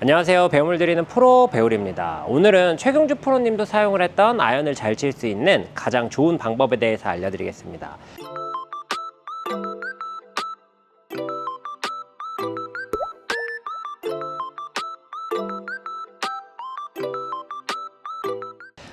안녕하세요. 배움을 드리는 프로 배울입니다. 오늘은 최경주 프로님도 사용을 했던 아이언을 잘 칠 수 있는 가장 좋은 방법에 대해서 알려드리겠습니다.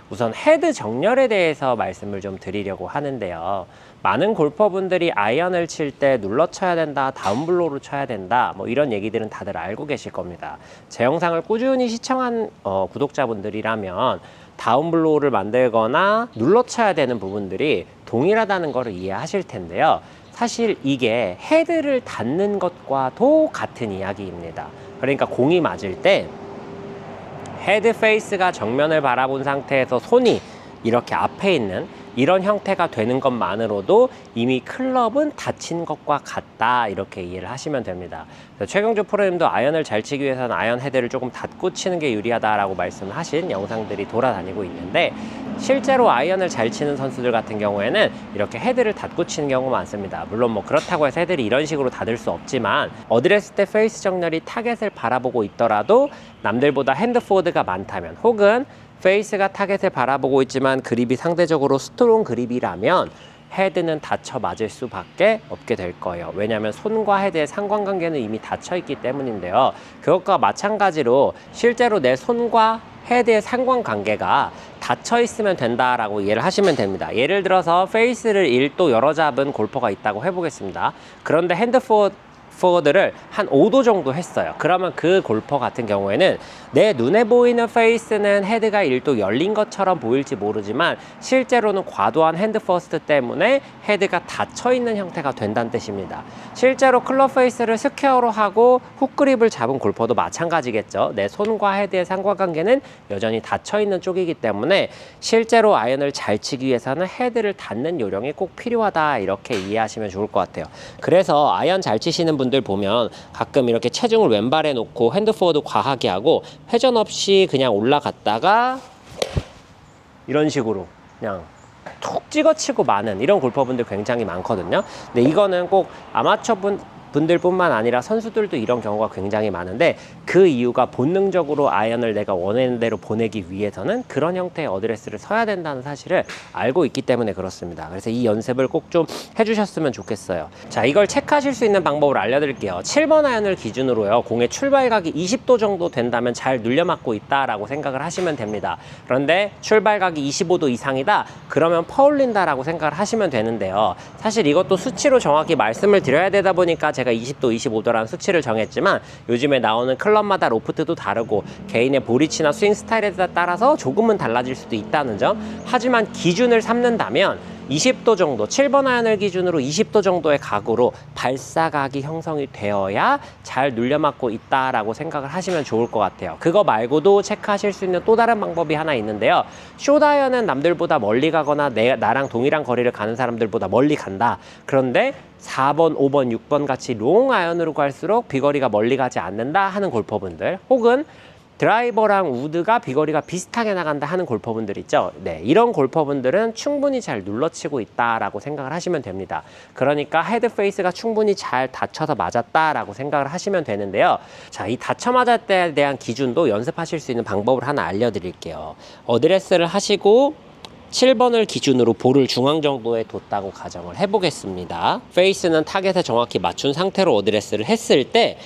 우선 헤드 정렬에 대해서 말씀을 좀 드리려고 하는데요. 많은 골퍼분들이 아이언을 칠 때 눌러 쳐야 된다, 다운블로우로 쳐야 된다, 뭐 이런 얘기들은 다들 알고 계실 겁니다. 제 영상을 꾸준히 시청한 구독자분들이라면 다운블로우를 만들거나 눌러 쳐야 되는 부분들이 동일하다는 것을 이해하실 텐데요. 사실 이게 헤드를 닿는 것과도 같은 이야기입니다. 그러니까 공이 맞을 때 헤드 페이스가 정면을 바라본 상태에서 손이 이렇게 앞에 있는 이런 형태가 되는 것만으로도 이미 클럽은 닫힌 것과 같다, 이렇게 이해를 하시면 됩니다. 최경주 프로님도 아이언을 잘 치기 위해서는 아이언 헤드를 조금 닫고 치는 게 유리하다라고 말씀하신 영상들이 돌아다니고 있는데, 실제로 아이언을 잘 치는 선수들 같은 경우에는 이렇게 헤드를 닫고 치는 경우가 많습니다. 물론 뭐 그렇다고 해서 헤드를 이런 식으로 닫을 수 없지만, 어드레스 때 페이스 정렬이 타겟을 바라보고 있더라도 남들보다 핸드 포워드가 많다면, 혹은 페이스가 타겟을 바라보고 있지만 그립이 상대적으로 스트롱 그립이라면 헤드는 닫혀 맞을 수밖에 없게 될 거예요. 왜냐하면 손과 헤드의 상관관계는 이미 닫혀 있기 때문인데요. 그것과 마찬가지로 실제로 내 손과 헤드의 상관관계가 닫혀 있으면 된다라고 이해를 하시면 됩니다. 예를 들어서 페이스를 1도 열어 잡은 골퍼가 있다고 해보겠습니다. 그런데 핸드 포워드를 한 5도 정도 했어요. 그러면 그 골퍼 같은 경우에는 내 눈에 보이는 페이스는 헤드가 1도 열린 것처럼 보일지 모르지만 실제로는 과도한 핸드 퍼스트 때문에 헤드가 닫혀 있는 형태가 된다는 뜻입니다. 실제로 클럽 페이스를 스퀘어로 하고 훅 그립을 잡은 골퍼도 마찬가지겠죠. 내 손과 헤드의 상관관계는 여전히 닫혀 있는 쪽이기 때문에 실제로 아이언을 잘 치기 위해서는 헤드를 닫는 요령이 꼭 필요하다, 이렇게 이해하시면 좋을 것 같아요. 그래서 아이언 잘 치시는 분들 보면 가끔 이렇게 체중을 왼발에 놓고 핸드 포워드 과하게 하고 회전 없이 그냥 올라갔다가 이런 식으로 그냥 툭 찍어치고 마는 이런 골퍼분들 굉장히 많거든요. 근데 이거는 꼭 아마추어 분들뿐만 아니라 선수들도 이런 경우가 굉장히 많은데, 그 이유가 본능적으로 아이언을 내가 원하는 대로 보내기 위해서는 그런 형태의 어드레스를 서야 된다는 사실을 알고 있기 때문에 그렇습니다. 그래서 이 연습을 꼭 좀 해주셨으면 좋겠어요. 자, 이걸 체크하실 수 있는 방법을 알려드릴게요. 7번 아이언을 기준으로요, 공의 출발각이 20도 정도 된다면 잘 눌려맞고 있다라고 생각을 하시면 됩니다. 그런데 출발각이 25도 이상이다, 그러면 퍼올린다라고 생각을 하시면 되는데요. 사실 이것도 수치로 정확히 말씀을 드려야 되다 보니까 제가 20도, 25도라는 수치를 정했지만, 요즘에 나오는 클럽마다 로프트도 다르고 개인의 볼위치나 스윙 스타일에 따라서 조금은 달라질 수도 있다는 점. 하지만 기준을 삼는다면 20도 정도, 7번 아이언을 기준으로 20도 정도의 각으로 발사각이 형성이 되어야 잘 눌려맞고 있다라고 생각을 하시면 좋을 것 같아요. 그거 말고도 체크하실 수 있는 또 다른 방법이 하나 있는데요. 숏 아이언은 남들보다 멀리 가거나 나랑 동일한 거리를 가는 사람들보다 멀리 간다. 그런데 4번, 5번, 6번 같이 롱 아이언으로 갈수록 비거리가 멀리 가지 않는다 하는 골퍼분들, 혹은 드라이버랑 우드가 비거리가 비슷하게 나간다 하는 골퍼분들 있죠. 네, 이런 골퍼분들은 충분히 잘 눌러치고 있다라고 생각을 하시면 됩니다. 그러니까 헤드 페이스가 충분히 잘 닫혀서 맞았다라고 생각을 하시면 되는데요. 자, 이 닫혀 맞았다에 대한 기준도 연습하실 수 있는 방법을 하나 알려드릴게요. 어드레스를 하시고 7번을 기준으로 볼을 중앙 정도에 뒀다고 가정을 해보겠습니다. 페이스는 타겟에 정확히 맞춘 상태로 어드레스를 했을 때,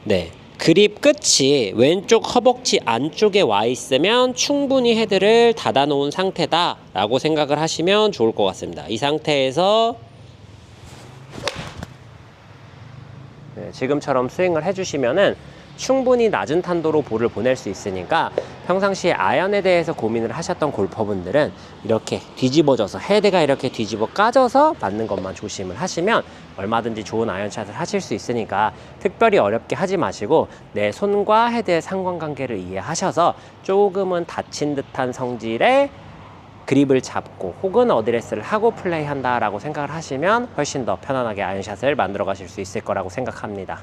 네, 그립 끝이 왼쪽 허벅지 안쪽에 와 있으면 충분히 헤드를 닫아 놓은 상태다 라고 생각을 하시면 좋을 것 같습니다. 이 상태에서 지금처럼 스윙을 해주시면은 충분히 낮은 탄도로 볼을 보낼 수 있으니까, 평상시에 아이언에 대해서 고민을 하셨던 골퍼분들은 이렇게 뒤집어져서 헤드가 이렇게 뒤집어 까져서 맞는 것만 조심을 하시면 얼마든지 좋은 아이언샷을 하실 수 있으니까, 특별히 어렵게 하지 마시고 내 손과 헤드의 상관관계를 이해하셔서 조금은 닫힌 듯한 성질의 그립을 잡고 혹은 어드레스를 하고 플레이한다라고 생각을 하시면 훨씬 더 편안하게 아이언샷을 만들어 가실 수 있을 거라고 생각합니다.